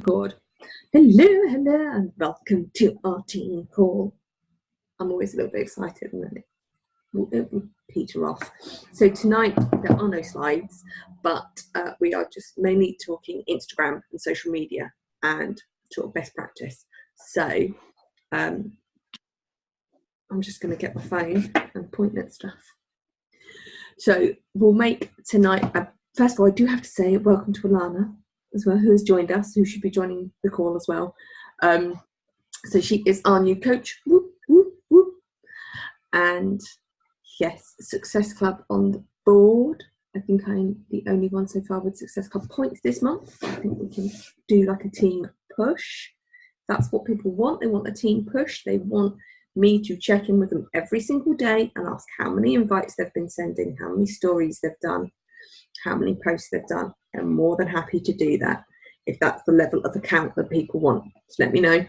record. Hello, and welcome to our team call. I'm always a little bit excited, and then it will peter off. So tonight there are no slides, but we are just mainly talking Instagram and social media and sort of best practice. So I'm just going to get my phone and point at stuff. So we'll make tonight, first of all, I do have to say welcome to Alana as well, who has joined us, who should be joining the call as well. So she is our new coach. Whoop, whoop, whoop. And yes, Success Club on the board. I think I'm the only one so far with Success Club points this month. I think we can do like a team push. That's what people want. They want a team push. They want me to check in with them every single day and ask how many invites they've been sending, how many stories they've done, how many posts they've done. I'm more than happy to do that if that's the level of account that people want. Just let me know and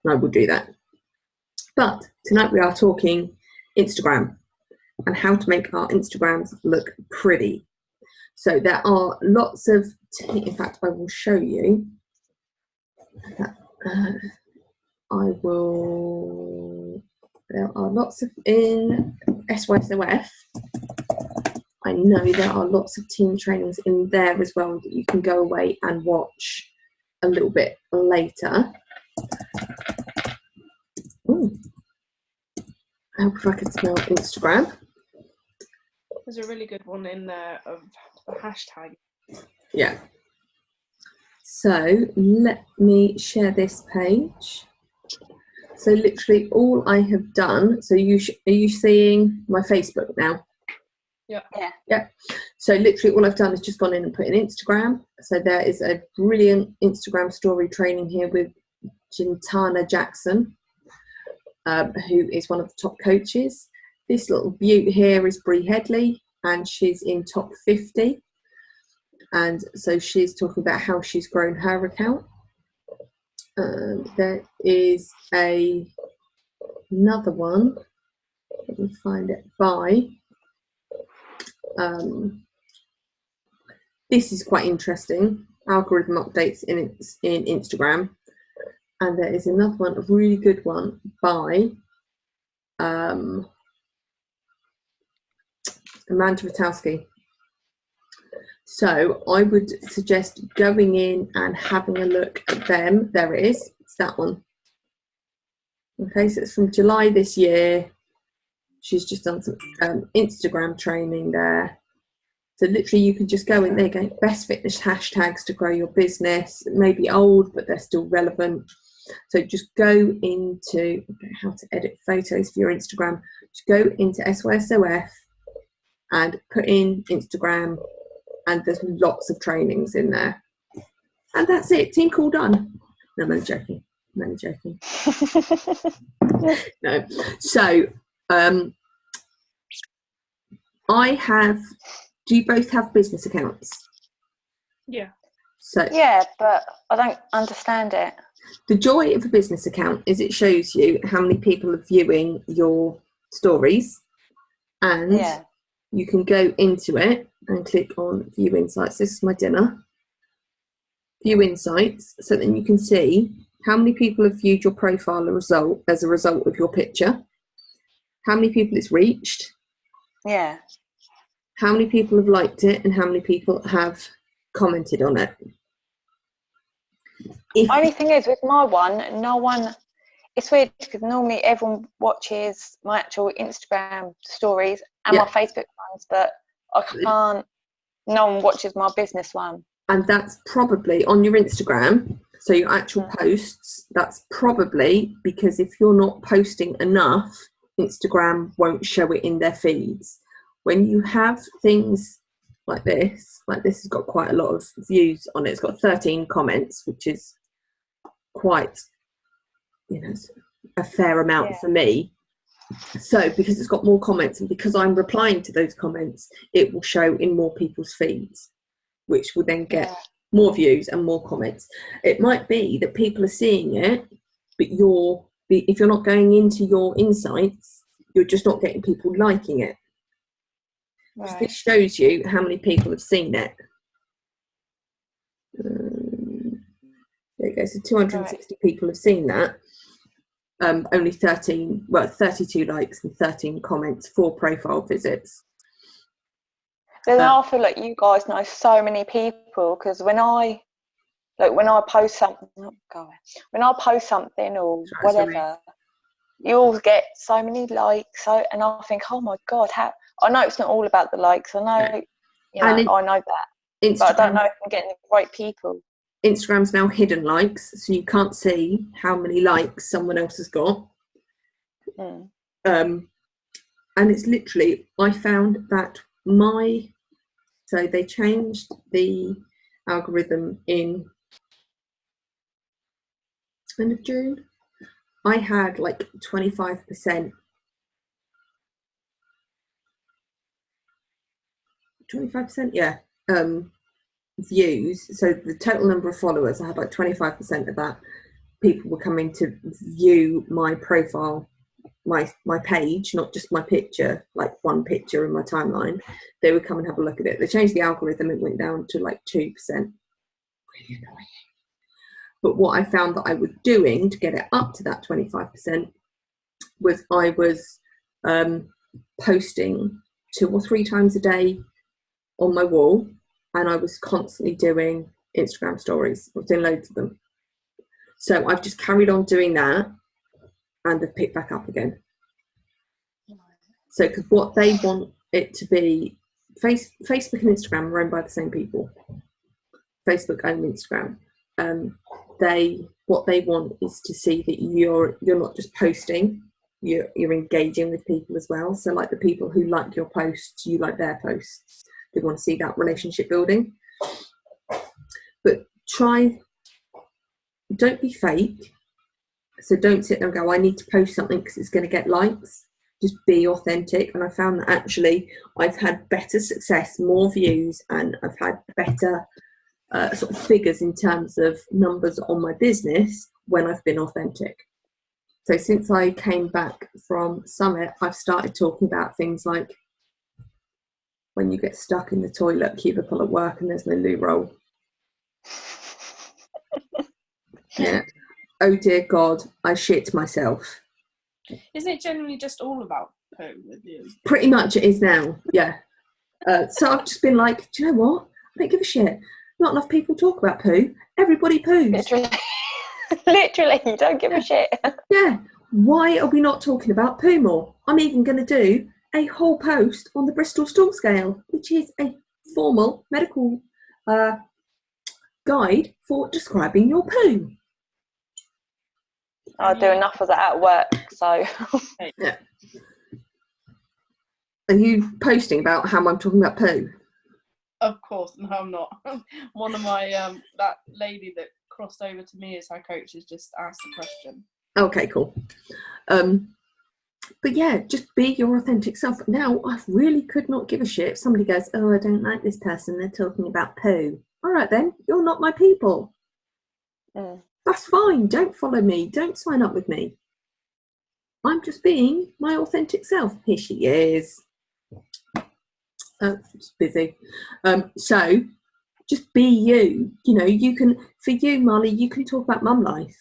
I will do that. But tonight we are talking Instagram and how to make our Instagrams look pretty. So there are lots of, in fact, I will show you that there are lots of, in SYOD, I know there are lots of team trainings in there as well that you can go away and watch a little bit later. Ooh. I hope if I can smell Instagram. There's a really good one in there of the hashtag. Yeah. So let me share this page. So literally all I have done, so are you seeing my Facebook now? Yeah. So literally all I've done is just gone in and put in Instagram. So there is a brilliant Instagram story training here with Gintana Jackson, who is one of the top coaches. This little beaut here is Bree Headley, and she's in top 50. And so she's talking about how she's grown her account. There is another one. Let me find it by. This is quite interesting. Algorithm updates in Instagram. And there is another one, a really good one by Amanda Witowski. So I would suggest going in and having a look at them. There it is. It's that one. Okay, so it's from July this year. She's just done some Instagram training there. So literally you can just go in there, go best fitness hashtags to grow your business. It may be old, but they're still relevant. So just go into how to edit photos for your Instagram. Just go into SYOD and put in Instagram, and there's lots of trainings in there. And that's it. Team call done. No, I'm only joking. No. So do you both have business accounts? Yeah. So yeah, but I don't understand it. The joy of a business account is it shows you how many people are viewing your stories, and you can go into it and click on view insights. This is my dinner. View insights, so then you can see how many people have viewed your profile as a result of your picture, how many people it's reached, how many people have liked it, and how many people have commented on it. Only thing is with my one, no one, it's weird because normally everyone watches my actual Instagram stories and my Facebook ones, but I can't, no one watches my business one. And that's probably on your Instagram, so your actual posts, that's probably because if you're not posting enough, Instagram won't show it in their feeds. When you have things like this has got quite a lot of views on it. It's got 13 comments, which is quite, a fair amount for me. So because it's got more comments and because I'm replying to those comments, it will show in more people's feeds, which will then get more views and more comments. It might be that people are seeing it, but if you're not going into your insights, you're just not getting people liking it. So this shows you how many people have seen it. There you go. So 260 people have seen that. Only 32 likes and 13 comments, 4 profile visits. Then I feel like you guys know so many people, because when I post something, when I post something or whatever, you all get so many likes. And I think, oh my God, how? I know it's not all about the likes. I know, I know that, but I don't know if I'm getting the right people. Instagram's now hidden likes, so you can't see how many likes someone else has got. And it's literally, I found that so they changed the algorithm in end of June. I had like 25%. 25%, yeah. Views. So the total number of followers, I had like 25% of that. People were coming to view my profile, my page, not just my picture, like one picture in my timeline. They would come and have a look at it. They changed the algorithm. It went down to like 2%. Really annoying. But what I found that I was doing to get it up to that 25% was I was posting 2 or 3 times a day on my wall, and I was constantly doing Instagram stories. I was doing loads of them. So I've just carried on doing that, and they've picked back up again. So because what they want it to be, Facebook and Instagram are owned by the same people. Facebook own Instagram. What they want is to see that you're not just posting, you're engaging with people as well. So like the people who like your posts, you like their posts. They want to see that relationship building. But don't be fake. So don't sit there and go, I need to post something because it's going to get likes. Just be authentic. And I found that actually I've had better success, more views, and I've had better sort of figures in terms of numbers on my business when I've been authentic. So since I came back from Summit, I've started talking about things like when you get stuck in the toilet cubicle at work and there's no loo roll. Yeah. Oh dear God, I shit myself. Isn't it generally just all about poo with you? Pretty much it is now, yeah. So I've just been like, do you know what? I don't give a shit. Not enough people talk about poo. Everybody poos. Literally, you don't give a shit. Yeah. Why are we not talking about poo more? I'm even going to do a whole post on the Bristol Stool Scale, which is a formal medical guide for describing your poo. I do enough of that at work, so. Yeah. Are you posting about how I'm talking about poo? Of course, no, I'm not. One of my that lady that crossed over to me as her coach has just asked a question. Okay, cool. But yeah, just be your authentic self. Now, I really could not give a shit if somebody goes, oh, I don't like this person, they're talking about poo. All right then, you're not my people. That's fine. Don't follow me. Don't sign up with me. I'm just being my authentic self. Here she is. It's busy. So just be you. You know, you can, for you, Marley, you can talk about mum life.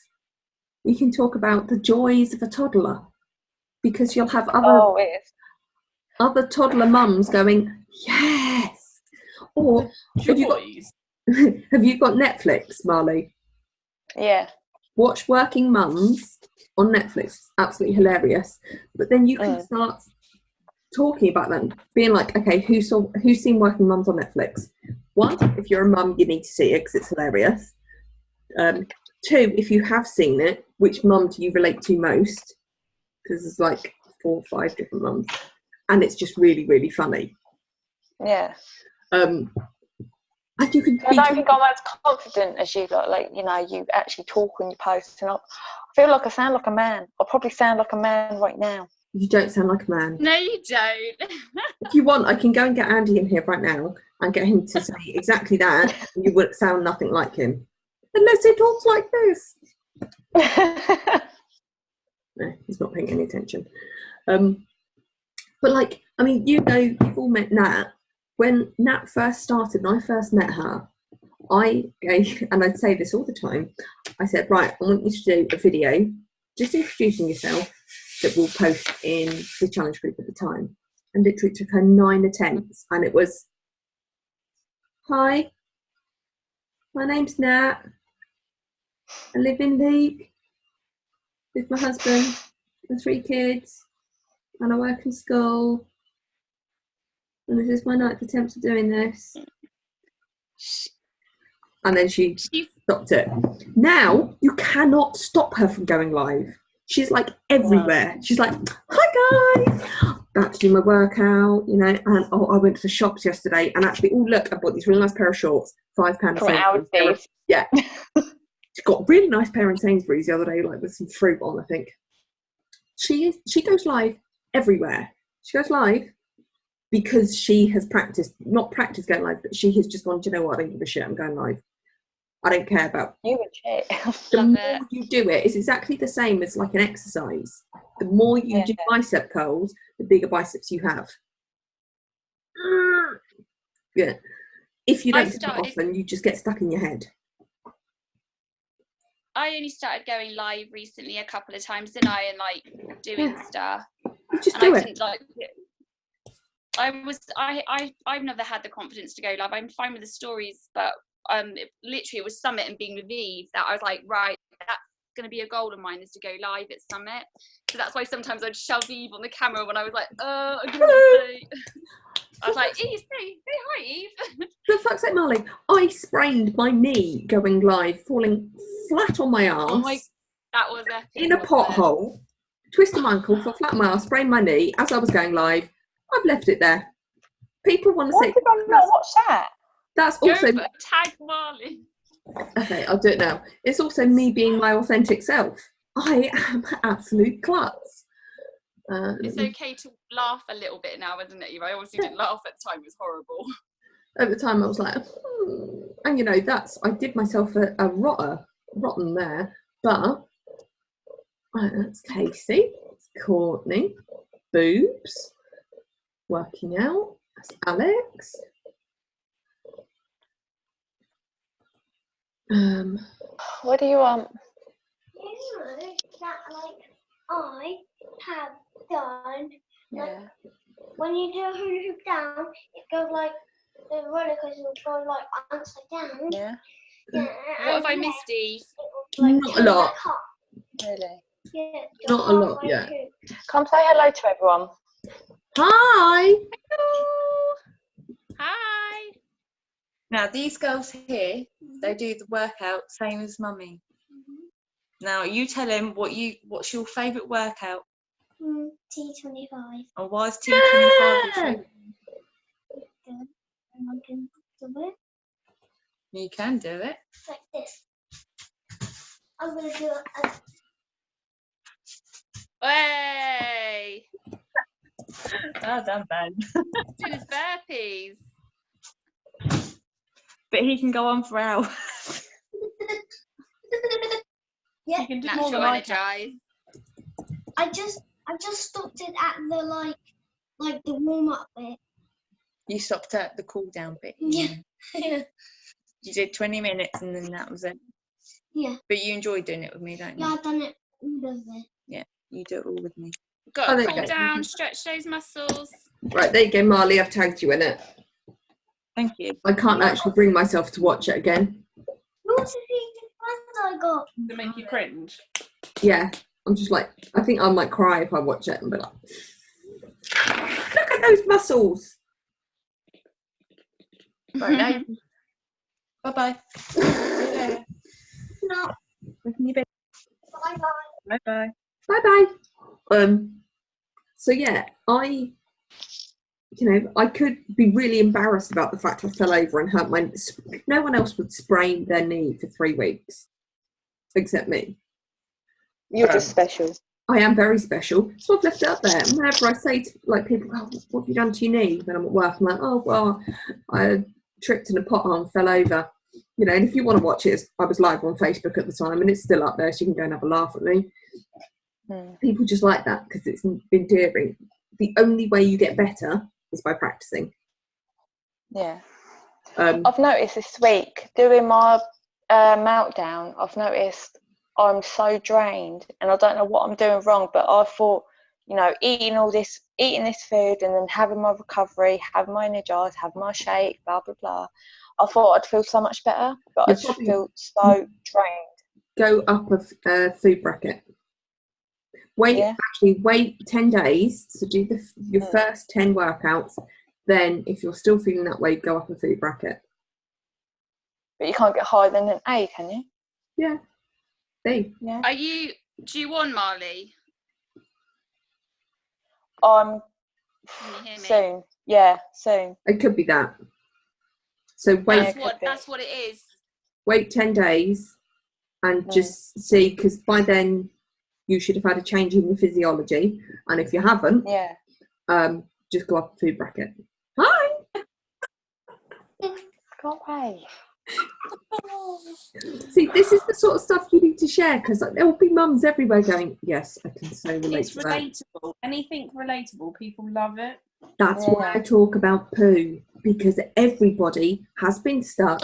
You can talk about the joys of a toddler, because you'll have other toddler mums going, yes. Or have you got Netflix, Marley? Yeah. Watch Working Mums on Netflix. Absolutely hilarious. But then you can start talking about them, being like, okay, who's seen Working Mums on Netflix? 1, if you're a mum, you need to see it because it's hilarious. 2, if you have seen it, which mum do you relate to most? Because there's like 4 or 5 different mums, and it's just really, really funny. Yeah. And you can. I don't think I'm as confident as you. Like you know, you actually talk when you post, and I feel like I sound like a man. I probably sound like a man right now. You don't sound like a man. No, you don't. If you want, I can go and get Andy in here right now and get him to say exactly that. You would sound nothing like him, unless he talks like this. No, he's not paying any attention. But like, I mean, you know, you've all met Nat. When Nat first started and I first met her, and I'd say this all the time, I said, right, I want you to do a video just introducing yourself that we'll post in the challenge group at the time. And literally took her 9 attempts, and it was, hi, my name's Nat. I live in Leek with my husband and 3 kids, and I work in school. And this is my 9th attempt at doing this. And then she stopped it. Now you cannot stop her from going live. She's like everywhere. She's like, hi guys, about to do my workout, you know. And I went to the shops yesterday, and actually, oh look, I bought these really nice pair of shorts, £5. From Aldi's. Yeah. She got a really nice pair in Sainsbury's the other day, like with some fruit on, I think. She goes live everywhere. She goes live because she has not practiced going live, but she has just gone, do you know what, I don't give a shit, I'm going live. I don't care about you and shit. the more you do it, it's exactly the same as like an exercise. The more you do bicep curls, the bigger biceps you have. Yeah. If you don't do it often, you just get stuck in your head. I only started going live recently a couple of times, didn't I? And like doing stuff. You just do it. Didn't like it. I've never had the confidence to go live. I'm fine with the stories, but it was Summit and being with Eve that I was like, right, that's going to be a goal of mine, is to go live at Summit. So that's why sometimes I'd shove Eve on the camera when I was like, I didn't want to say. I was like, Eve, say hi, Eve. For fuck's sake, Marley, I sprained my knee going live, falling flat on my arse. That was epic, in a pothole, twisted my ankle, fell flat on my arse, sprained my knee as I was going live. I've left it there. People want to say, did I not watch that? That's also tag Marley. Okay, I'll do it now. It's also me being my authentic self. I am absolute klutz. It's okay to laugh a little bit now, isn't it, Eve? I obviously didn't laugh at the time. It was horrible. At the time, I was like, and you know, I did myself a rotten there. But right, that's Casey, it's Courtney, boobs, working out. That's Alex. What do you want? You know that, like, I have done, like, when you do a hula hoop down, it goes like, the roller coaster will go like upside down. Yeah. What have I missed, Eve? Like, not a lot. Really? Yeah, Not a lot, yeah. Come say hello to everyone. Hi. Hello. Hi. Now these girls here, they do the workout same as Mummy. Now you tell them what's your favourite workout? T25. And why is T25 your favourite? And I can do it You can do it. like this. I'm gonna do it. Way. Oh, done, Ben. Doing his burpees. But he can go on for hours. Yeah. You can do more Natural than I can. energize. I just stopped it at the like the warm up bit. You stopped at the cool down bit. Yeah. Yeah. You did 20 minutes and then that was it. Yeah. But you enjoy doing it with me, don't you? Yeah, I've done it all of it. Yeah, you do it all with me. Got Oh, to there you cool go. down, stretch those muscles. Right, there you go, Marley. I've tagged you in it. Thank you. I can't actually bring myself to watch it again. What's the friends I got? To make you cringe. Yeah, I'm just like, I think I might cry if I watch it and be like, look at those muscles. Right now. Bye-bye. See you later. No. Bye bye. Bye-bye. Bye-bye. So yeah, I could be really embarrassed about the fact I fell over and hurt my. No one else would sprain their knee for 3 weeks, except me. You're just special. I am very special, so I've left it up there. And whenever I say to people, oh, "What have you done to your knee?" when I'm at work, I'm like, "Oh well, I tripped in a pothole and fell over." You know, and if you want to watch it, I was live on Facebook at the time, and it's still up there, so you can go and have a laugh at me. People just like that because it's endearing. The only way you get better is by practicing. Yeah. Um, I've noticed this week doing my meltdown, I've noticed I'm so drained and I don't know what I'm doing wrong, but I thought, you know, eating this food and then having my recovery, having my energize, having my shake, blah blah blah, I thought I'd feel so much better, but I just feel so drained. Go up a food bracket. Wait 10 days. So do your first 10 workouts. Then, if you're still feeling that way, go up a food bracket. But you can't get higher than an A, can you? Yeah. B. Yeah. Do you want Marley? Can you hear me? Soon. Yeah, soon. It could be that. So wait. That's what it is. Wait 10 days and just see, because by then you should have had a change in your physiology, and if you haven't, just go up a food bracket. Hi. Go away. See, this is the sort of stuff you need to share, because there will be mums everywhere going, yes, I can so relate It's to that. relatable. Anything relatable, people love it. That's why I talk about poo, because everybody has been stuck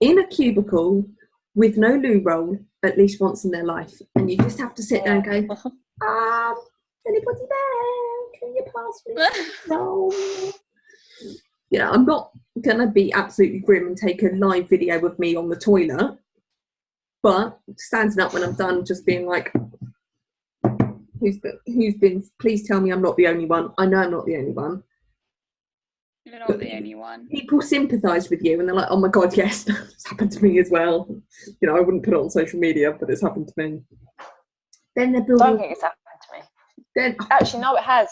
in a cubicle with no loo roll at least once in their life, and you just have to sit there and go, anybody there? Can you pass me the roll? You know, I'm not gonna be absolutely grim and take a live video of me on the toilet, but standing up when I'm done, just being like, who's been, please tell me I'm not the only one. I know I'm not the only one. You're not the only one. People sympathise with you and they're like, oh my god, yes, it's happened to me as well. You know, I wouldn't put it on social media, but it's happened to me. Then they're building. I don't think it's happened to me. Then, actually, no, it has.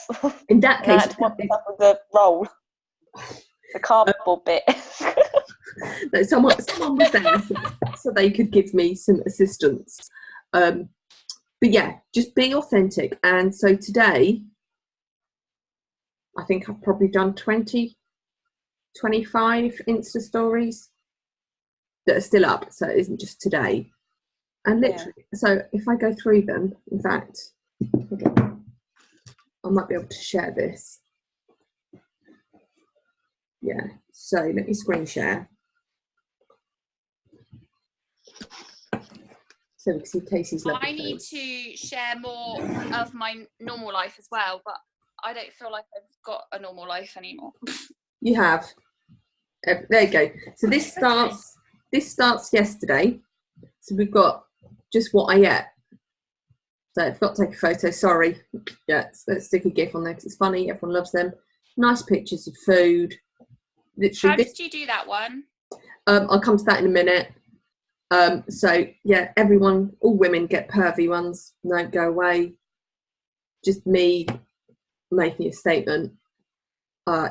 In that case, it's one up with the roll, the cardboard bit. No, someone was there so they could give me some assistance. But yeah, just being authentic. And so today, I think I've probably done 20, 25 Insta stories that are still up. So it isn't just today. And literally, so if I go through them, in fact, I might be able to share this. Yeah, so let me screen share. So we can see Casey's lovely I need face. to share more of my normal life as well, but I don't feel like I've got a normal life anymore. You have. There you go. So this starts yesterday. So we've got just what I ate. So I've got to take a photo. Sorry. Yeah, let's stick a GIF on there because it's funny. Everyone loves them. Nice pictures of food. Literally, how did you do that one? I'll come to that in a minute. So yeah, everyone, all women get pervy ones. Don't go away. Just me making a statement.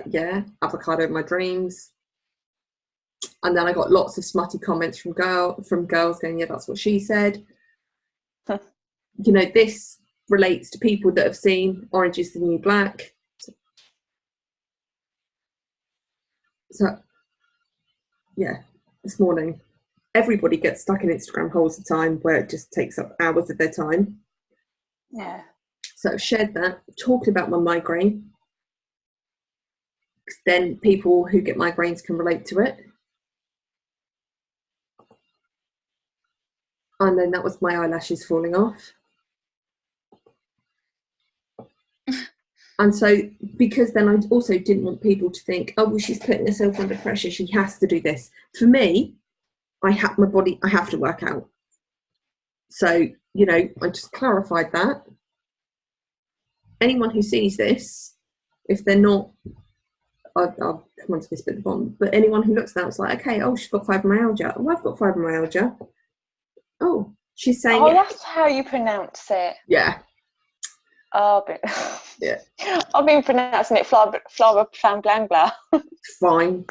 Yeah, avocado in my dreams. And then I got lots of smutty comments from girls going, yeah, that's what she said. You know, this relates to people that have seen Orange is the New Black. So yeah, this morning, everybody gets stuck in Instagram holes of time where it just takes up hours of their time. Yeah. So I've shared that, talked about my migraine. Then people who get migraines can relate to it. And then that was my eyelashes falling off. And so, because then I also didn't want people to think, oh, well, she's putting herself under pressure, she has to do this. For me, I have to work out. So, you know, I just clarified that. Anyone who sees this, if they're not, I'll come on to this bit at the bottom, but anyone who looks at that, it's like, okay, oh, she's got fibromyalgia. Oh, I've got fibromyalgia. Oh, she's saying. Oh, that's how you pronounce it. Yeah. Oh, but yeah. I've been pronouncing it flabberflamblangla. Fine.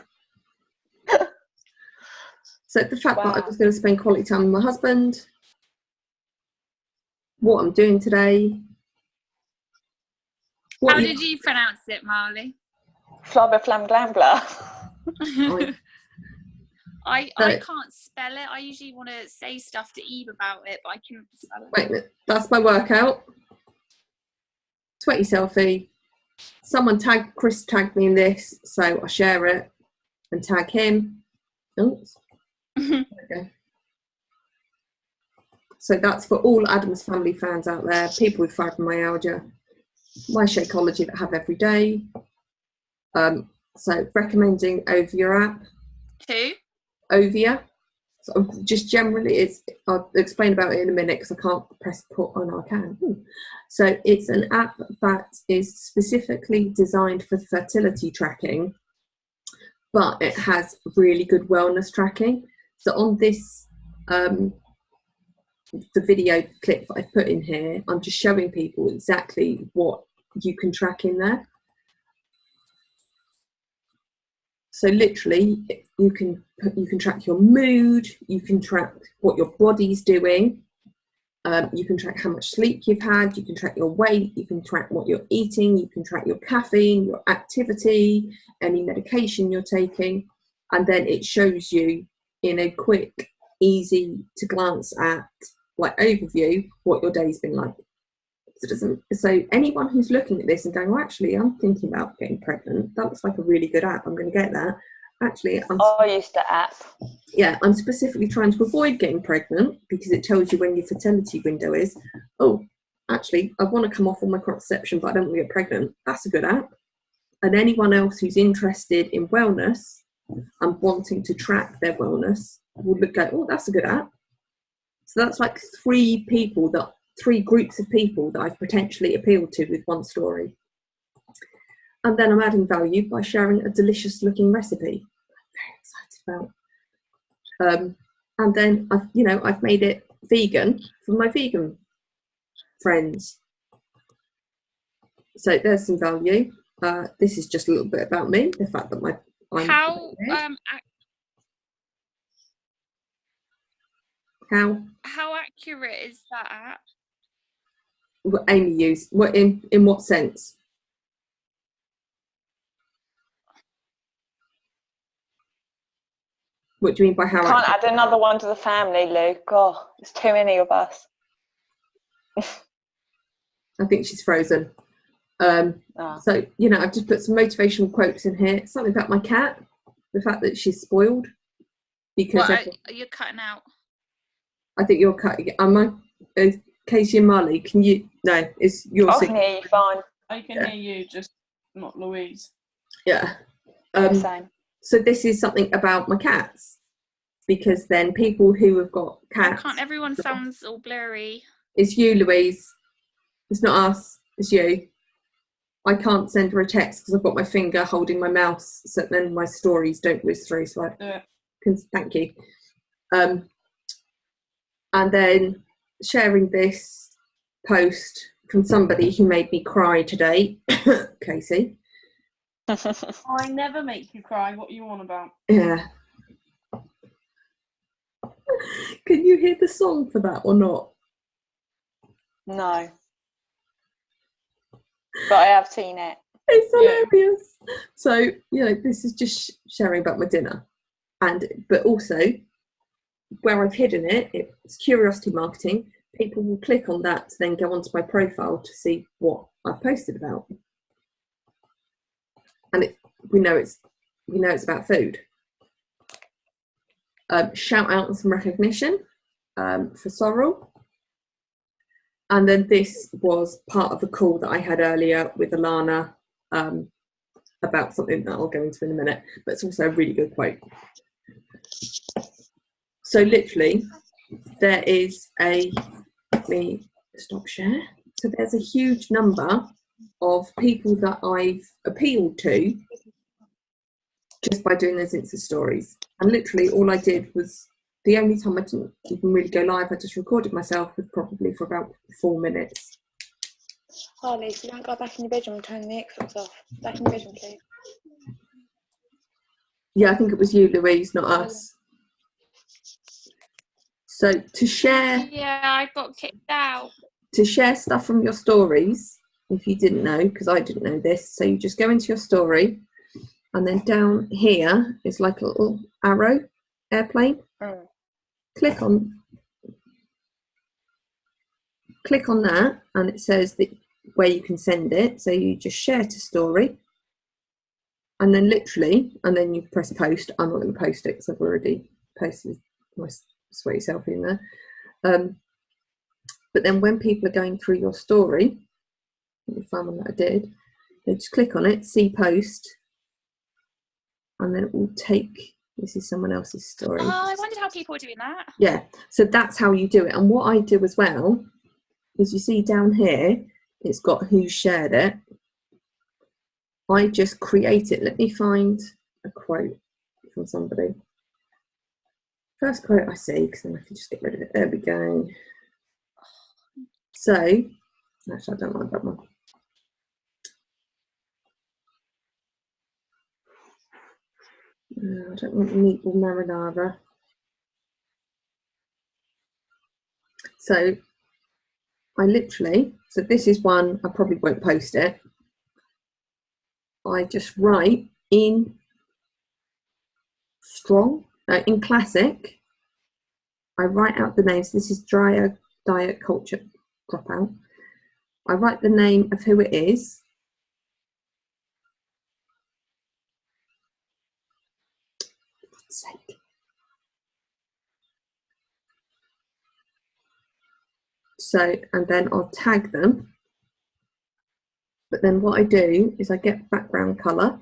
So the fact that I was going to spend quality time with my husband, what I'm doing today. How did you pronounce it, Marley? Flabberflamblangla. I can't spell it. I usually want to say stuff to Eve about it, but I can't spell it. Wait a minute. That's my workout. Sweaty selfie. Chris tagged me in this, so I share it and tag him. Oops. There we go. So that's for all Addams Family fans out there, people with fibromyalgia, my Shakeology that have every day. So recommending Ovia app. Who? Ovia. So just generally, I'll explain about it in a minute because I can't press put on. I can. Ooh. So it's an app that is specifically designed for fertility tracking, but it has really good wellness tracking. So on this, the video clip that I've put in here, I'm just showing people exactly what you can track in there. So literally, you can track your mood, you can track what your body's doing, you can track how much sleep you've had, you can track your weight, you can track what you're eating, you can track your caffeine, your activity, any medication you're taking, and then it shows you in a quick, easy to glance at like overview what your day's been like. So anyone who's looking at this and going, well, actually, I'm thinking about getting pregnant. That looks like a really good app. I'm going to get that. Actually, I used the app. Yeah, I'm specifically trying to avoid getting pregnant because it tells you when your fertility window is. Oh, actually, I want to come off all my contraception, but I don't want to get pregnant. That's a good app. And anyone else who's interested in wellness and wanting to track their wellness will go, oh, that's a good app. So that's like three groups of people that I've potentially appealed to with one story. And then I'm adding value by sharing a delicious looking recipe. I'm very excited about. And then I've made it vegan for my vegan friends. So there's some value. This is just a little bit about me. The fact that How accurate is that app? What Amy used? What in what sense? What do you mean by how? Can't add another one to the family, Luke. Oh, there's too many of us. I think she's frozen. So I've just put some motivational quotes in here. Something about my cat, the fact that she's spoiled. Because you're cutting out. I think you're cutting. Am I? Casey and Marley, can you? No, it's your. I can hear you fine. I can hear you, just not Louise. Yeah. Same. So this is something about my cats, because then people who have got cats. Can't everyone sounds all blurry? It's you, Louise. It's not us. It's you. I can't send her a text because I've got my finger holding my mouse, so then my stories don't whiz through. So thank you. And then sharing this post from somebody who made me cry today, Casey. I never make you cry. What are you on about? Yeah. Can you hear the song for that or not? No. But I have seen it. It's hilarious. So, this is just sharing about my dinner. But also, where I've hidden it, it's curiosity marketing. People will click on that to then go onto my profile to see what I've posted about. And we know it's about food. Shout out and some recognition for Sorrel. And then this was part of a call that I had earlier with Alana about something that I'll go into in a minute, but it's also a really good quote. So literally, there is let me stop share. So there's a huge number of people that I've appealed to just by doing those Insta stories. And literally all I did was, the only time I didn't even really go live, I just recorded myself with probably for about 4 minutes. Oh, Lisa, don't go back in your bedroom and turn the Xbox off. Back in your bedroom, please. Yeah, I think it was you, Louise, not us. So to share... Yeah, I got kicked out. To share stuff from your stories, if you didn't know, because I didn't know this, so you just go into your story, and then down here is like a little arrow, airplane. Click on that, and it says where you can send it. So you just share to story, and then you press post. I'm not going to post it because I've already posted my sweaty selfie in there. But then when people are going through your story, let me find one that I did, they just click on it, see post, and then it will take, this is someone else's story. Oh, I wondered how people were doing that. Yeah, so that's how you do it. And what I do as well is, you see down here, it's got who shared it. I just create it. Let me find a quote from somebody. First quote I see, because then I can just get rid of it. There we go. So, actually, I don't like that one. No, I don't want meatball marinara. So, I literally, so this is one, I probably won't post it. I just write in in classic, I write out the names. This is diet culture dropout. I write the name of who it is. For God's sake. So, and then I'll tag them. But then what I do is I get background colour.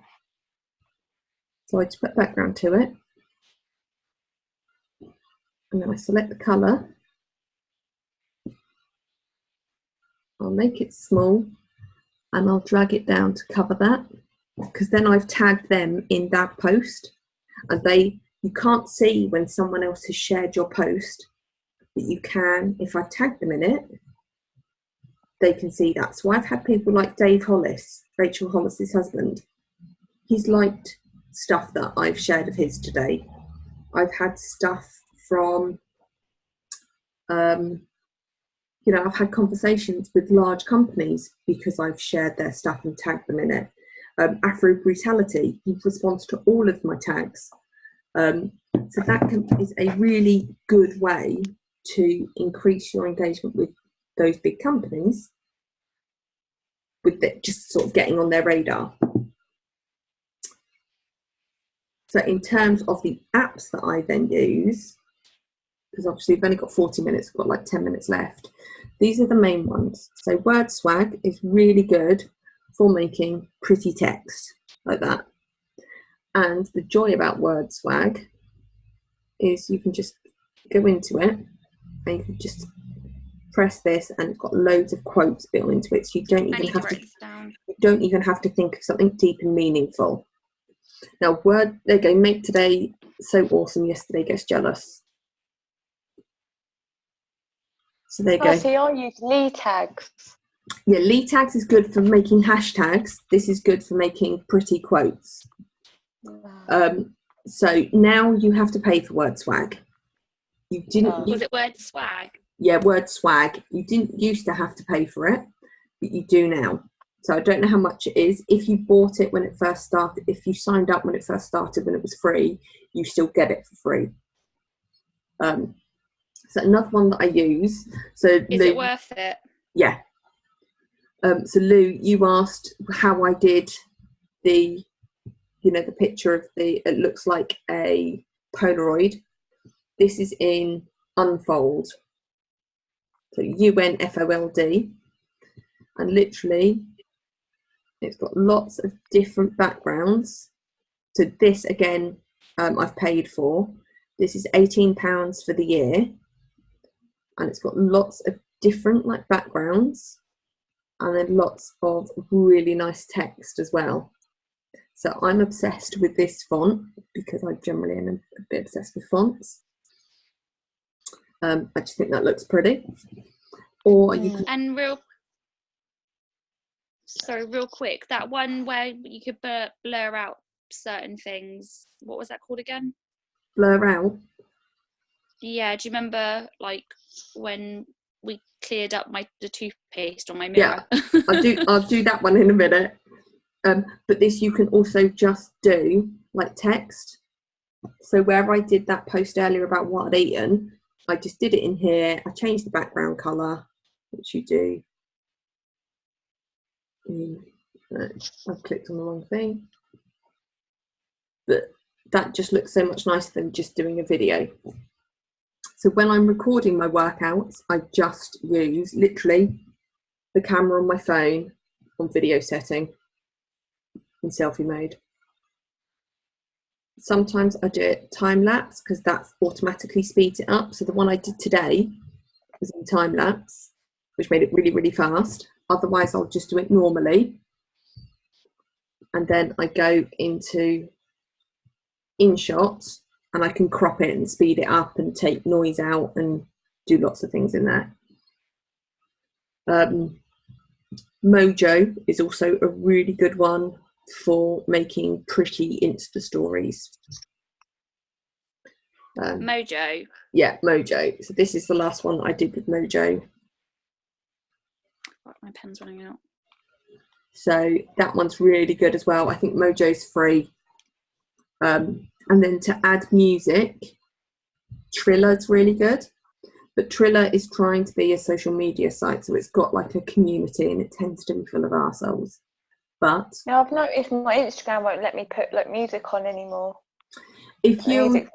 So I just put background to it. And then I select the colour. I'll make it small and I'll drag it down to cover that, because then I've tagged them in that post, and you can't see when someone else has shared your post, but you can, if I've tagged them in it, they can see that. So I've had people like Dave Hollis, Rachel Hollis's husband. He's liked stuff that I've shared of his today. I've had stuff from, I've had conversations with large companies because I've shared their stuff and tagged them in it. Afro Brutality, he responds to all of my tags. So that is a really good way to increase your engagement with those big companies, with just sort of getting on their radar. So in terms of the apps that I then use, because obviously we've only got 40 minutes, we've got like 10 minutes left. These are the main ones. So WordSwag is really good for making pretty text like that. And the joy about WordSwag is you can just go into it and you can just press this, and it's got loads of quotes built into it. So you don't even have to think of something deep and meaningful. Now, there you go, make today so awesome, yesterday gets jealous. So there you go. So I use lead tags. Yeah, lead tags is good for making hashtags. This is good for making pretty quotes. Wow. So now you have to pay for WordSwag. You didn't. Was it WordSwag? Yeah, WordSwag. You didn't used to have to pay for it, but you do now. So I don't know how much it is. If you bought it when it first started, if you signed up when it first started, when it was free, you still get it for free. So another one that I use. So is Lou, it worth it? Yeah. So Lou, you asked how I did the picture of it looks like a Polaroid. This is in Unfold. So UNFOLD. And literally, it's got lots of different backgrounds. So this, again, I've paid for. This is £18 for the year. And it's got lots of different backgrounds. And then lots of really nice text as well. So I'm obsessed with this font because I generally am a bit obsessed with fonts. I just think that looks pretty. Or you can... And real quick, that one where you could blur out certain things, what was that called again? Blur out? Yeah, do you remember when we cleared up the toothpaste on my mirror? Yeah, I'll do that one in a minute. But this you can also just do text. So where I did that post earlier about what I'd eaten, I just did it in here. I changed the background colour, which you do. I've clicked on the wrong thing. But that just looks so much nicer than just doing a video. So when I'm recording my workouts, I just use literally the camera on my phone on video setting in selfie mode. Sometimes I do it time lapse because that automatically speeds it up. So the one I did today was in time lapse, which made it really, really fast. Otherwise, I'll just do it normally. And then I go into InShot and I can crop it and speed it up and take noise out and do lots of things in there. Mojo is also a really good one for making pretty Insta stories. Mojo. Yeah, Mojo. So this is the last one that I did with Mojo. My pen's running out. So that one's really good as well. I think Mojo's free. And then to add music, Triller's really good. But Triller is trying to be a social media site, so it's got like a community and it tends to be full of arseholes. But now I've noticed my Instagram won't let me put like music on anymore. If you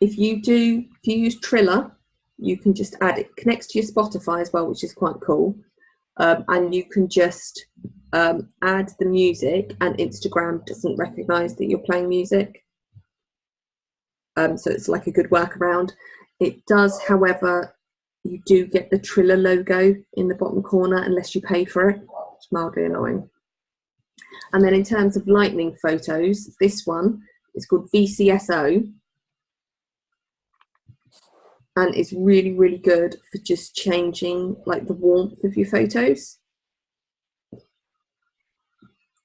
if you use Triller, you can just add it, connects to your Spotify as well, which is quite cool. And you can just add the music, and Instagram doesn't recognise that you're playing music. So it's like a good workaround. It does, however, you do get the Triller logo in the bottom corner unless you pay for it. It's mildly annoying. And then in terms of lightning photos, this one is called VCSO. And it's really, really good for just changing like the warmth of your photos.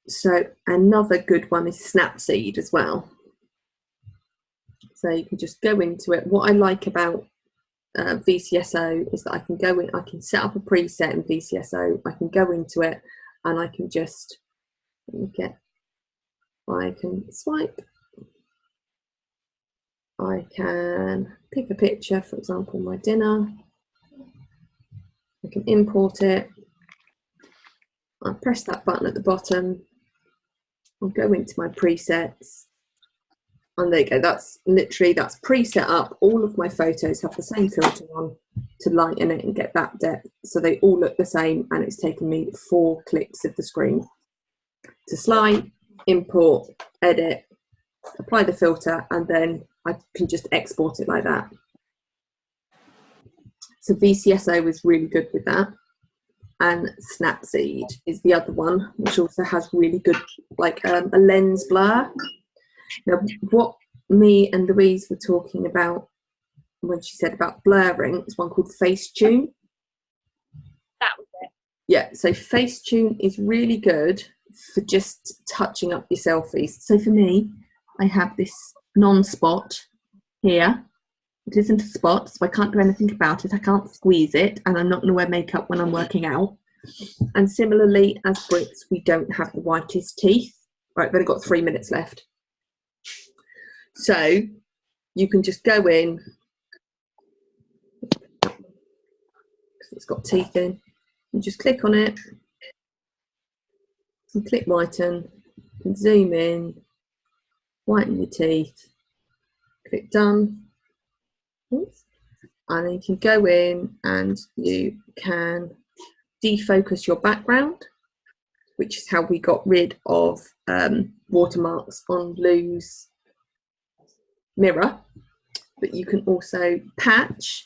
So another good one is Snapseed as well. So you can just go into it. What I like about VCSO is that I can go in, I can set up a preset in VCSO, I can go into it and I can just I can swipe. I can pick a picture, for example, my dinner. I can import it. I press that button at the bottom. I'll go into my presets. And there you go, that's preset up. All of my photos have the same filter on to lighten it and get that depth. So they all look the same, and it's taken me 4 clicks of the screen to slide, import, edit, apply the filter, and then I can just export it like that. So VCSO is really good with that. And Snapseed is the other one, which also has really good, like a lens blur. Now, what me and Louise were talking about when she said about blurring is one called Facetune. That was it. Yeah, so Facetune is really good for just touching up your selfies. So for me, I have this non-spot here. It isn't a spot, so I can't do anything about it. I can't squeeze it, and I'm not going to wear makeup when I'm working out. And similarly, as Brits, we don't have the whitest teeth. Right, we've only got 3 minutes left. So you can just go in, because it's got teeth in, you just click on it, and click whiten, and zoom in, whiten your teeth, click done. Oops. And then you can go in and you can defocus your background, which is how we got rid of watermarks on Lou's mirror. But you can also patch,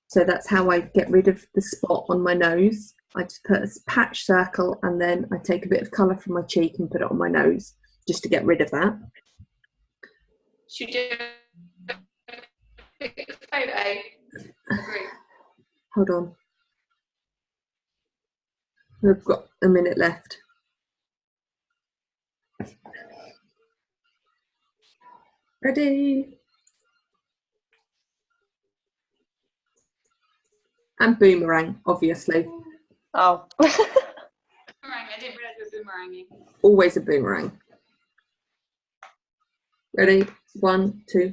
so that's how I get rid of the spot on my nose. I just put a patch circle, and then I take a bit of colour from my cheek and put it on my nose just to get rid of that. Should you do a photo? Hold on. We've got a minute left. Ready? And boomerang, obviously. Oh. Boomerang. I didn't realise you were boomeranging. Always a boomerang. Ready? 1, 2.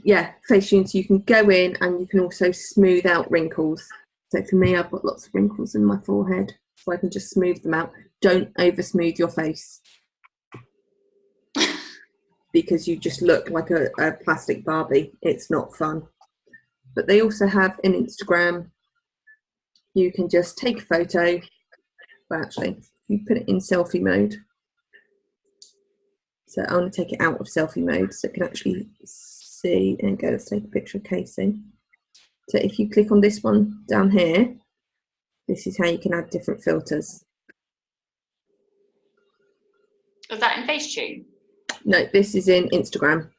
Yeah, Facetune, so you can go in and you can also smooth out wrinkles. So for me, I've got lots of wrinkles in my forehead. so I can just smooth them out. Don't over smooth your face, because you just look like a plastic Barbie. It's not fun. But they also have an Instagram. You can just take a photo. Well, actually, you put it in selfie mode. So I want to take it out of selfie mode so it can actually see. And go, let's take a picture of Casey. So if you click on this one down here, this is how you can add different filters. Was that in Facetune? No, this is in Instagram.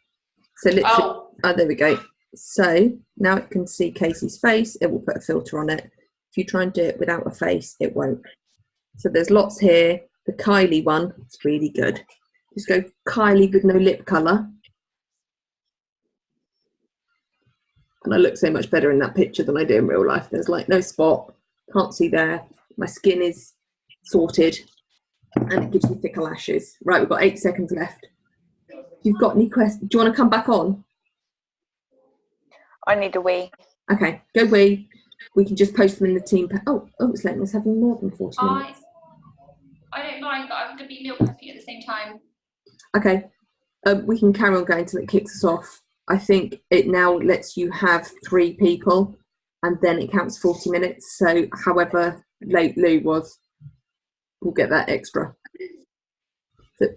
So literally, oh, there we go. So now it can see Casey's face. It will put a filter on it. If you try and do it without a face, it won't. So there's lots here. The Kylie one is really good. Just go Kylie with no lip colour. And I look so much better in that picture than I do in real life. There's like no spot, can't see there. My skin is sorted and it gives you thicker lashes. Right, we've got 8 seconds left. If you've got any questions, do you want to come back on? I need a wee. Okay, go wee. We can just post them in the team. Oh, it's letting us have more than 40 minutes. I don't mind, but I'm going to be meal prepping at the same time. Okay, we can carry on going until it kicks us off. I think it now lets you have 3 people and then it counts 40 minutes. So however late Lou was, we'll get that extra. So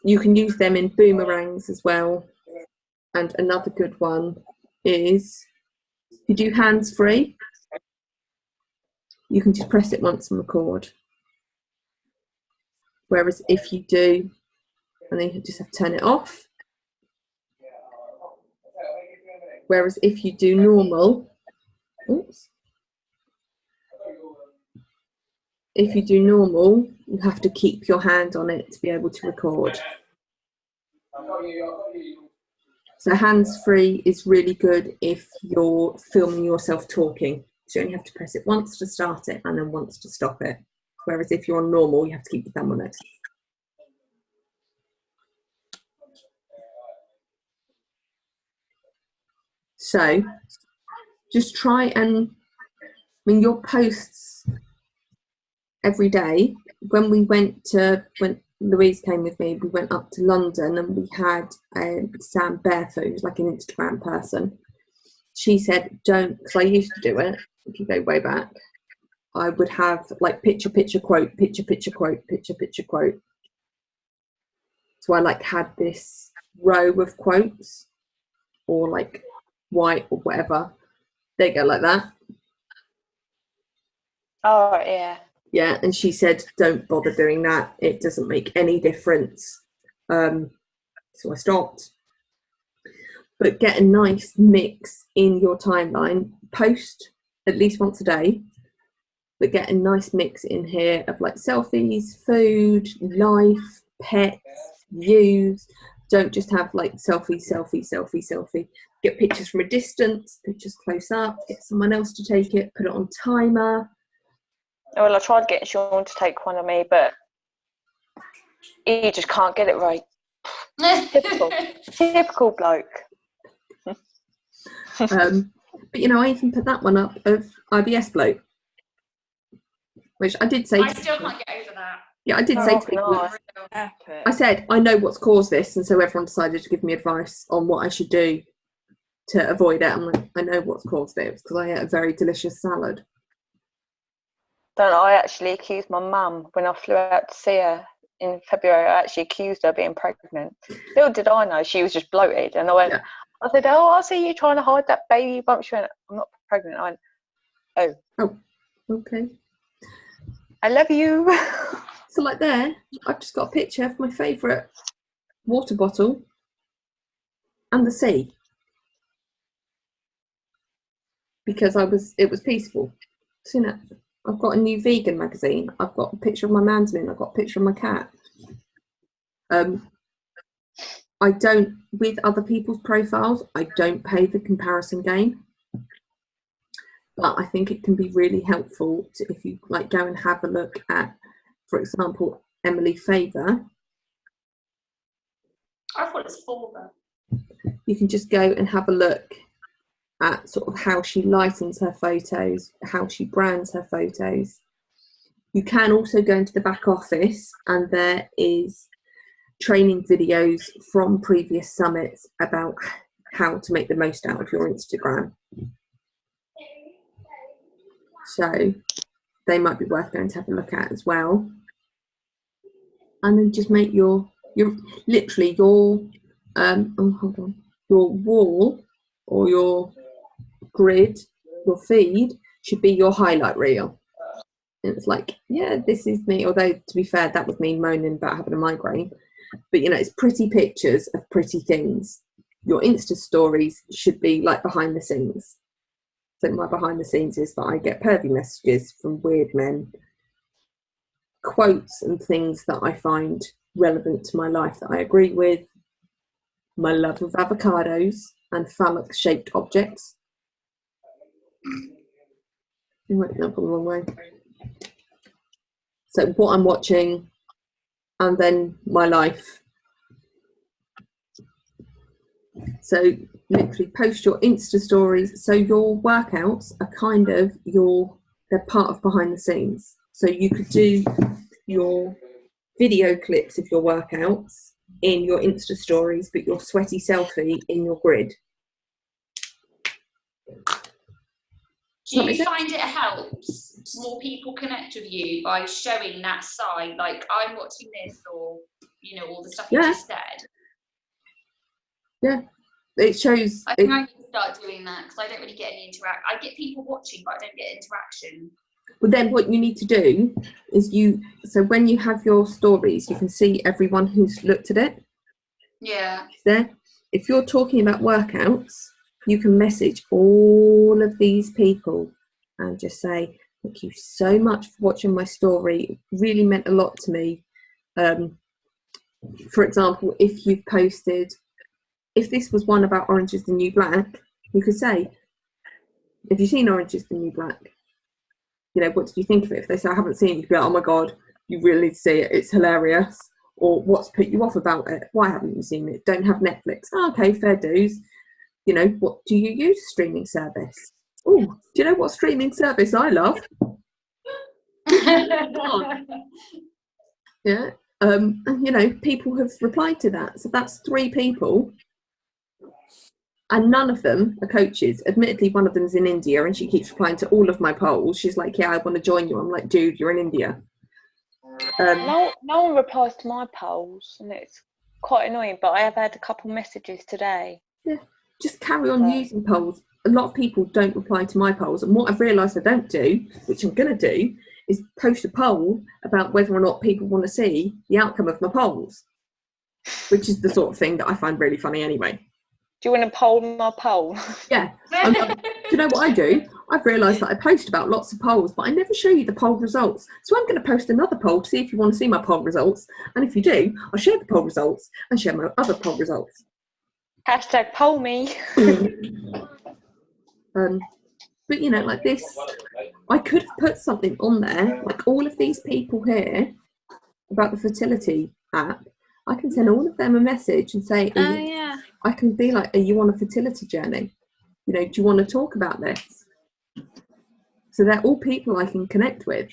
you can use them in boomerangs as well. And another good one is, if you do hands free, you can just press it once and record. Whereas if you do, and then you just have to turn it off. Whereas if you do normal, oops. If you do normal, you have to keep your hand on it to be able to record. So hands-free is really good if you're filming yourself talking. So you only have to press it once to start it and then once to stop it. Whereas if you're on normal, you have to keep your thumb on it. So just try and, your posts every day. When Louise came with me, we went up to London and we had Sam Barefoot, who's like an Instagram person. She said, don't, because I used to do it, if you go way back, I would have like picture, picture, quote, picture, picture, quote, picture, picture, quote. So I like had this row of quotes or like white or whatever. There you go, like that. Oh, yeah. Yeah, and she said, don't bother doing that. It doesn't make any difference. So I stopped. But get a nice mix in your timeline. Post at least once a day. But get a nice mix in here of like selfies, food, life, pets, views. Don't just have like selfie, selfie, selfie, selfie. Get pictures from a distance, pictures close up. Get someone else to take it. Put it on timer. Well, I tried getting Sean to take one of me, but he just can't get it right. Typical bloke. But I even put that one up of IBS bloke, which I did say. I still can't get over that. Yeah, I did say to people. I said I know what's caused this, and so everyone decided to give me advice on what I should do to avoid it. I'm like, I know what's caused it because I ate a very delicious salad. Don't I actually accused my mum when I flew out to see her in February. I actually accused her of being pregnant. Little did I know she was just bloated. And I went, yeah. I said, oh, I see you trying to hide that baby bump. She went, I'm not pregnant. I went, oh, okay. I love you. So like there, I've just got a picture of my favourite water bottle and the sea. Because it was peaceful. Seen it. I've got a new vegan magazine. I've got a picture of my mandolin. I've got a picture of my cat. I don't, with other people's profiles, I don't play the comparison game. But I think it can be really helpful if you like go and have a look at, for example, Emily Favour. I thought it was Favor. You can just go and have a look at sort of how she lightens her photos, how she brands her photos. You can also go into the back office, and there is training videos from previous summits about how to make the most out of your Instagram. So they might be worth going to have a look at as well. And then just make your literally your your wall or your grid, your feed should be your highlight reel. And it's like, yeah, this is me. Although to be fair, that was me moaning about having a migraine. But you know, it's pretty pictures of pretty things. Your Insta stories should be like behind the scenes. So my behind the scenes is that I get pervy messages from weird men, quotes and things that I find relevant to my life that I agree with, my love of avocados and phallic shaped objects. I went up the wrong way. So what I'm watching, and then my life. So literally post your Insta stories. So your workouts are kind of they're part of behind the scenes. So you could do your video clips of your workouts in your Insta stories, but your sweaty selfie in your grid. Do you find it helps more people connect with you by showing that side? Like, I'm watching this, or, you know, all the stuff you just said. Yeah, it shows. I think I need to start doing that because I don't really get any interaction. I get people watching, but I don't get interaction. Well, then what you need to do is so when you have your stories, you can see everyone who's looked at it. Yeah. There. If you're talking about workouts, you can message all of these people and just say, thank you so much for watching my story. It really meant a lot to me. For example, if you've posted, if this was one about Orange is the New Black, you could say, have you seen Orange is the New Black? You know, what did you think of it? If they say, I haven't seen it, you could be like, oh my God, you really need to see it. It's hilarious. Or what's put you off about it? Why haven't you seen it? Don't have Netflix. Oh, okay, fair dues. You know, what do you use a streaming service? Oh, do you know what streaming service I love? Yeah. You know, people have replied to that. So that's 3 people. And none of them are coaches. Admittedly, one of them's in India and she keeps replying to all of my polls. She's like, yeah, I want to join you. I'm like, dude, you're in India. No one replies to my polls, and it's quite annoying, but I have had a couple messages today. Yeah, just carry on using polls. A lot of people don't reply to my polls. And what I've realised I don't do, which I'm going to do, is post a poll about whether or not people want to see the outcome of my polls, which is the sort of thing that I find really funny anyway. Do you want to poll my poll? Yeah. Do you know what I do? I've realised that I post about lots of polls, but I never show you the poll results. So I'm going to post another poll to see if you want to see my poll results. And if you do, I'll share the poll results and share my other poll results. Hashtag poll me. But you know, like this, I could have put something on there, like all of these people here about the fertility app. I can send all of them a message and say, I can be like, are you on a fertility journey? You know, do you want to talk about this? So they're all people I can connect with.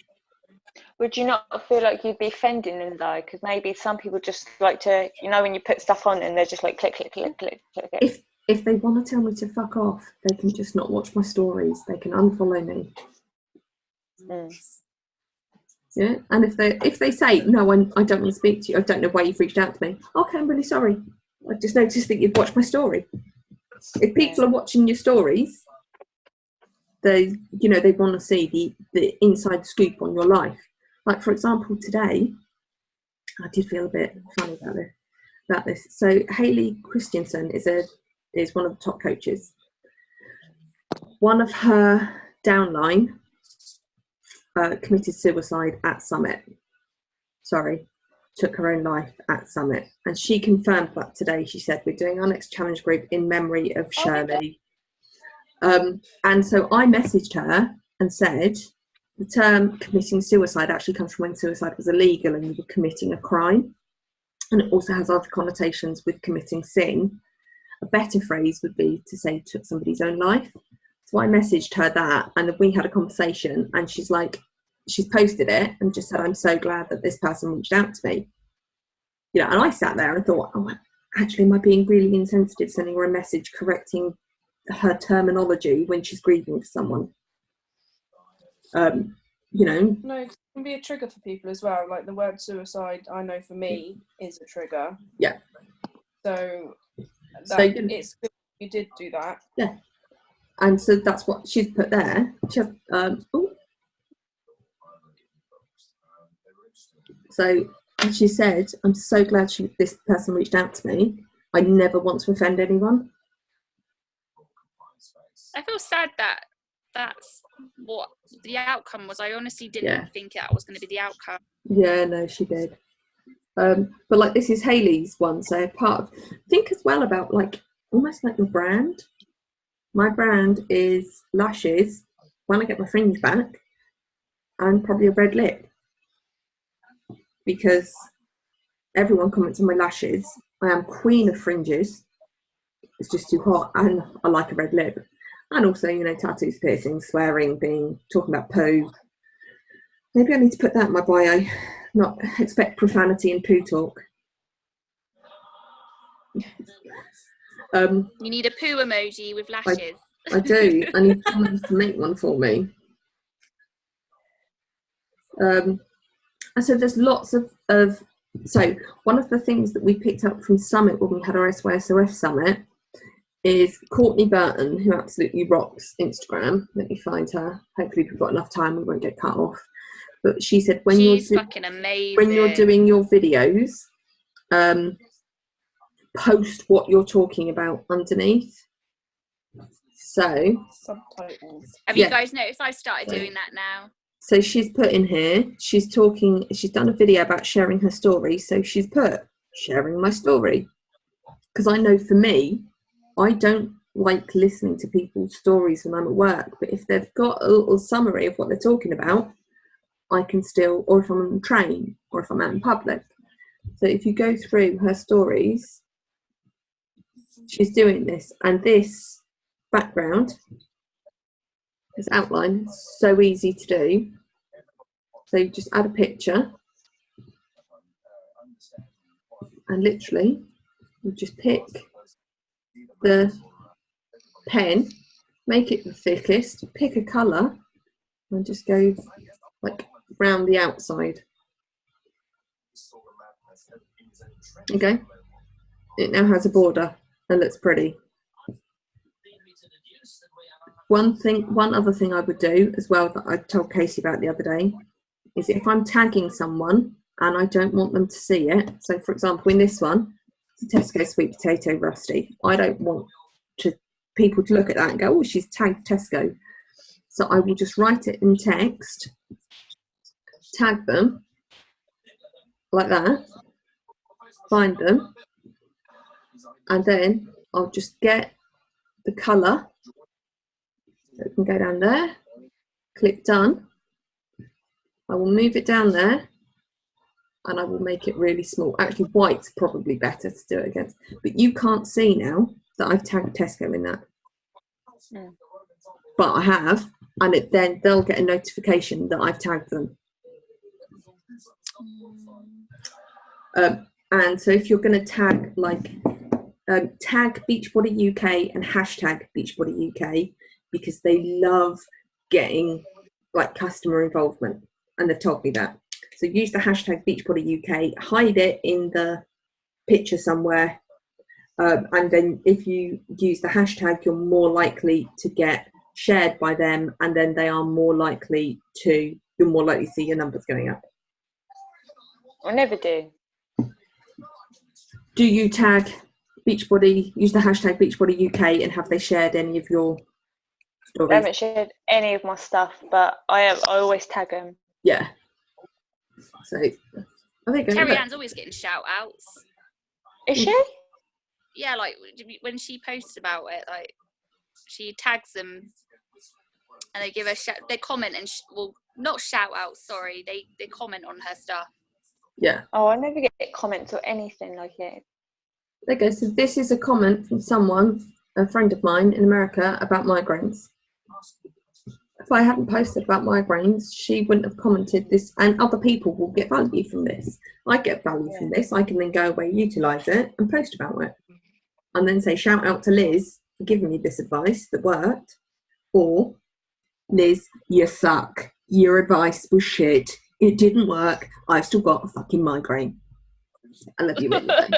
Would you not feel like you'd be offending them though? Because maybe some people just like to, you know, when you put stuff on and they're just like click, click, click, click, click. If they want to tell me to fuck off, they can just not watch my stories. They can unfollow me. Yeah, and if they say no, I don't want to speak to you. I don't know why you've reached out to me. Okay, I'm really sorry. I just noticed that you've watched my story. If people are watching your stories, they want to see the inside scoop on your life. Like for example, today, I did feel a bit funny about this. So Hayley Christensen is one of the top coaches. One of her downline committed suicide at Summit. Took her own life at Summit. And she confirmed that today. She said, we're doing our next challenge group in memory of Shirley. And so I messaged her and said, the term committing suicide actually comes from when suicide was illegal and you were committing a crime. And it also has other connotations with committing sin. A better phrase would be to say took somebody's own life. So I messaged her that, and we had a conversation, and she's like, she's posted it and just said, I'm so glad that this person reached out to me. You know, and I sat there and thought, oh, actually, am I being really insensitive sending her a message correcting her terminology when she's grieving for someone? You know. No, it can be a trigger for people as well. Like the word suicide, I know for me is a trigger. Yeah. So, it's good you did do that. Yeah. And so that's what she's put there. She has, so she said, I'm so glad this person reached out to me. I never want to offend anyone. I feel sad that that's what the outcome was. I honestly didn't think that was going to be the outcome. Yeah, no, she did. But like, this is Hayley's one, so part of, think as well about like almost like your brand. My brand is lashes when I get my fringe back, and probably a red lip, because everyone comments on my lashes. I am queen of fringes. It's just too hot, and I like a red lip. And also, you know, tattoos, piercings, swearing, talking about poo. Maybe I need to put that in my bio. Not expect profanity and poo talk. You need a poo emoji with lashes. I do. I need someone to make one for me. And so there's lots of so one of the things that we picked up from Summit when we had our SYSOF Summit is Courtney Burton, who absolutely rocks Instagram. Let me find her. Hopefully we've got enough time, we won't get cut off. But she said she's fucking amazing. When you're doing your videos, post what you're talking about underneath. So subtitles. Have you guys noticed I started doing that now? So she's put in here, she's done a video about sharing her story. So she's put sharing my story. Because I know for me, I don't like listening to people's stories when I'm at work. But if they've got a little summary of what they're talking about, I can still, or if I'm on the train, or if I'm out in public. So if you go through her stories, she's doing this. And this background, this outline, is so easy to do. So you just add a picture, and literally you just pick the pen, make it the thickest, pick a colour, and just go like round the outside. Okay, it now has a border and looks pretty. One other thing I would do as well that I told Casey about the other day is if I'm tagging someone and I don't want them to see it. So for example, in this one, it's a Tesco sweet potato rusty. I don't want people to look at that and go, oh, she's tagged Tesco. So I will just write it in text, tag them like that, find them, and then I'll just get the colour. So it can go down there, click done. I will move it down there, and I will make it really small. Actually, white's probably better to do it against. But you can't see now that I've tagged Tesco in that. But I have, and then they'll get a notification that I've tagged them. And so if you're going to tag, like, tag Beachbody UK and hashtag Beachbody UK, because they love getting like customer involvement, and they've told me that. So use the hashtag Beachbody UK, hide it in the picture somewhere, and then if you use the hashtag, you're more likely to get shared by them, and then you're more likely to see your numbers going up. I never do. Do you tag Beachbody, use the hashtag Beachbody UK, and have they shared any of your stories? I haven't shared any of my stuff, but I always tag them. Yeah. So I think Terry Ann's always getting shout outs. Is she? Yeah, like when she posts about it, like she tags them and they give her they comment and well, not shout outs, sorry, they comment on her stuff. Yeah. Oh, I never get comments or anything like it. There you go. So this is a comment from someone, a friend of mine in America, about migraines. if I hadn't posted about migraines, she wouldn't have commented this, and other people will get value from this. I get value from this. I can then go away, utilise it, and post about it. And then say, shout out to Liz for giving me this advice that worked. Or, Liz, you suck. Your advice was shit. It didn't work. I've still got a fucking migraine. I love you anyway.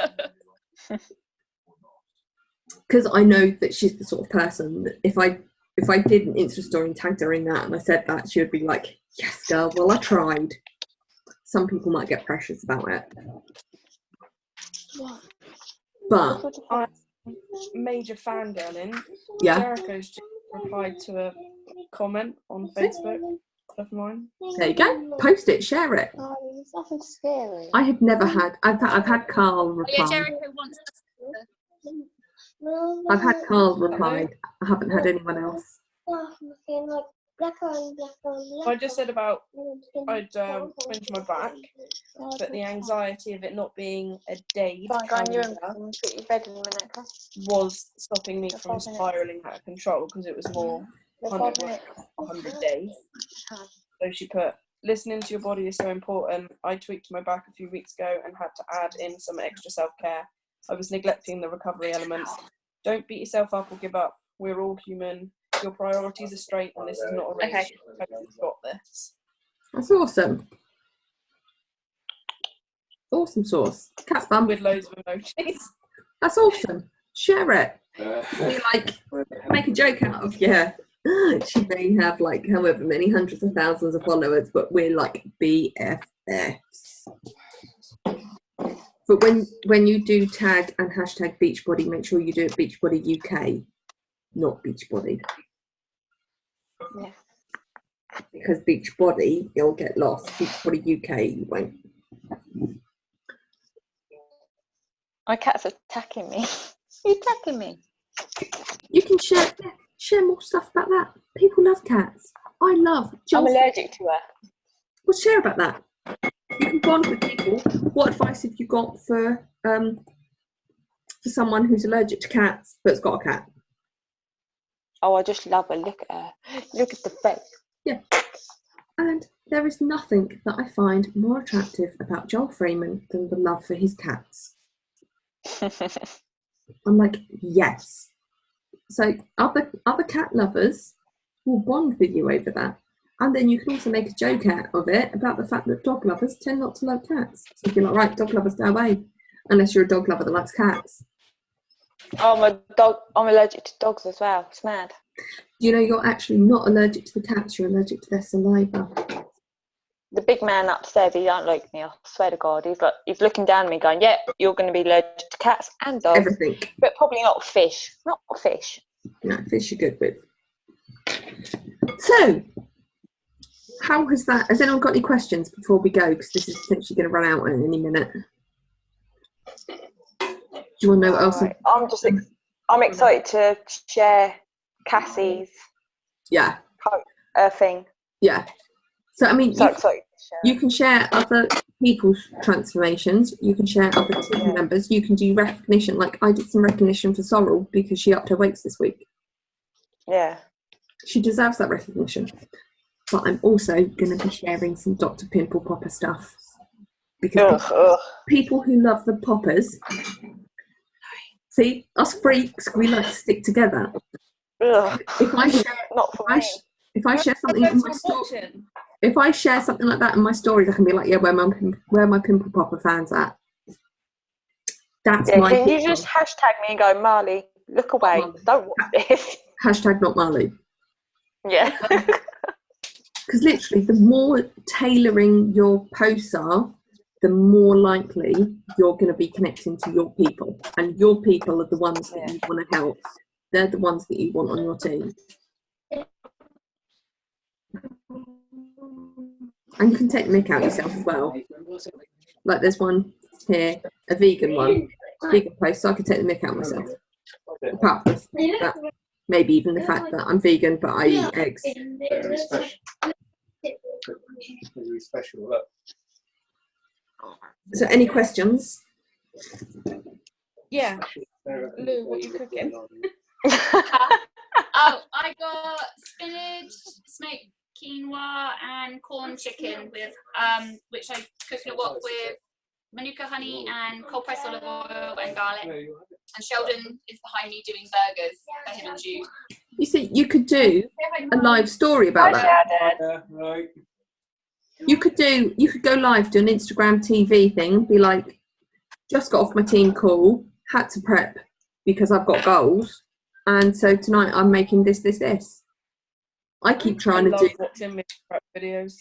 Because I know that she's the sort of person that if I did an Insta story and tagged her in that and I said that, she would be like, yes, girl, well, I tried. Some people might get precious about it. But I'm major fangirling. yeah, Jericho's just replied to a comment on Facebook of mine. there you go. Post it, share it. There's nothing scary. I had never had. I've had Carl Oh, yeah, reply. Jericho wants us to. I've had Carl reply. I haven't had anyone else. I just said about I'd twinge my back, but the anxiety of it not being a day calendar was stopping me from spiralling out of control because it was more 100 days. So she put, listening to your body is so important. I tweaked my back a few weeks ago and had to add in some extra self-care. I was neglecting the recovery elements. Don't beat yourself up or give up. We're all human. Your priorities are straight and this is not a race. Okay. You've got this. That's awesome. Awesome sauce. Cat's bum. With loads of emojis. That's awesome. Share it. We like make a joke out of she may have like however many hundreds of thousands of followers, but we're like BFFs. But when you do tag and hashtag Beachbody, make sure you do it Beachbody UK, not Beachbody. Yeah. Because Beachbody, you'll get lost. Beachbody UK, you won't. My cat's attacking me. You're attacking me. You can share more stuff about that. People love cats. I love. I'm allergic to her. Well, share about that. You can bond with people. What advice have you got for someone who's allergic to cats but's got a cat? Oh, I just love her. Look at her. Look at the face. Yeah. And there is nothing that I find more attractive about Joel Freeman than the love for his cats. I'm like, yes. So other cat lovers will bond with you over that. And then you can also make a joke out of it about the fact that dog lovers tend not to love cats. So you're like, right, dog lovers, go away. Unless you're a dog lover that likes cats. I'm allergic to dogs as well. It's mad. You know, you're actually not allergic to the cats, you're allergic to their saliva. The big man upstairs, he don't like me, I swear to God. He's looking down at me going, yeah, you're going to be allergic to cats and dogs. Everything. But probably not fish. Not fish. No, fish you're good with. So, has anyone got any questions before we go? Because this is potentially going to run out in any minute. Do you want to know what else? Right. I'm excited to share Cassie's thing. Yeah. So, I mean, So excited to share. you can share other people's transformations. You can share other team members. You can do recognition. Like I did some recognition for Sorrel because she upped her weights this week. Yeah. She deserves that recognition. But I'm also going to be sharing some Dr. Pimple Popper stuff. Because people who love the poppers, see, us freaks, we like to stick together. If I share something in my story, if I share something like that in my stories, I can be like, yeah, where are my Pimple Popper fans at? That's my. Can you just hashtag me and go, Marley, look away, don't watch this. Hashtag not Marley. Yeah. Because literally, the more tailoring your posts are, the more likely you're going to be connecting to your people. And your people are the ones that you want to help. They're the ones that you want on your team. And you can take the mick out yourself as well. Like there's one here, a vegan one. Vegan post, so I could take the mick out myself. Apart from that, maybe even the fact that I'm vegan, but I eat eggs. Very special. Very special. Look. So any questions? Yeah. Lou, what are you cooking? Oh, I got spinach, smoked quinoa, and corn chicken with which I cook in a wok with manuka honey and cold pressed olive oil and garlic. And Sheldon is behind me doing burgers for him and Jude. You see, you could do a live story about that. Right. You could go live, do an Instagram TV thing, be like, just got off my team call, had to prep because I've got goals, and so tonight I'm making this. I keep trying to do watching me prep videos.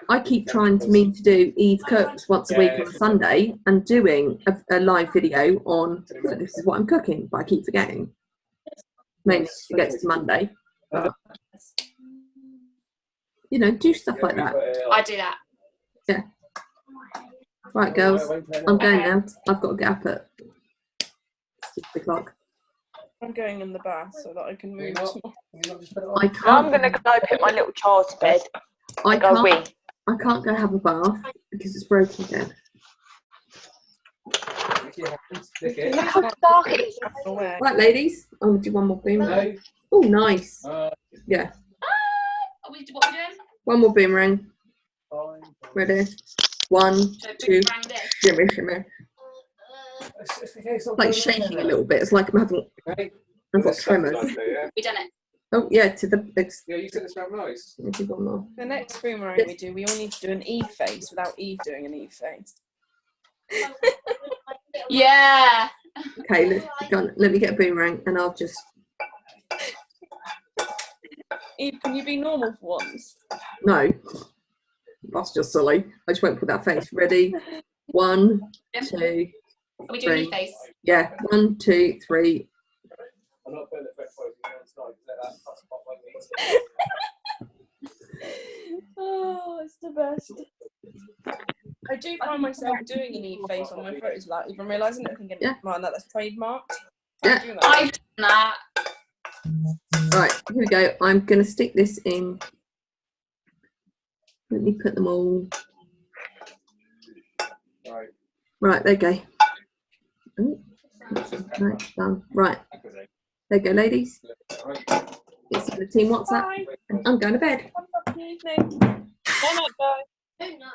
I keep trying to mean to do Eve Cooks once a week on a Sunday and doing a live video on, so this is what I'm cooking, but I keep forgetting. Mainly it gets to Monday. But, you know, do stuff like that. I do that. Yeah. Right, girls, I'm going now. I've got to get up at 6 o'clock. I'm going in the bath so that I can move. I can't. I'm going to go put my little child to bed. I Go wee. can't go have a bath because it's broken down. Look how dark it is. Right, ladies, I'm going to do one more boomerang. Oh, nice. Yeah. What are we doing? One more boomerang. Ready? 1, 2, shimmy, shimmy. Like shaking a little bit. It's like I'm having. I've got tremors. We done it. Oh yeah, to the. Yeah, you said it smelled nice. Maybe one more. The next boomerang we all need to do an Eve face without Eve doing an Eve face. Yeah. Okay, let me get a boomerang and I'll just. Eve, can you be normal for once? No, that's just silly. I just won't put that face. Ready? 1, 2. Are we doing Eve face? Yeah, 1, 2, 3. I'm not putting the fresh poison. Oh, it's the best. I do find myself doing an Eve face on my photos without even realising it. Thinking, man, that's trademarked. Yeah. I've done that. Right, here we go. I'm going to stick this in. Let me put them all. Right, there you go. Oh, right, done. Right, there you go, ladies. It's the team WhatsApp. Bye. I'm going to bed. Have a lovely evening. Bye, night, guys. I don't know.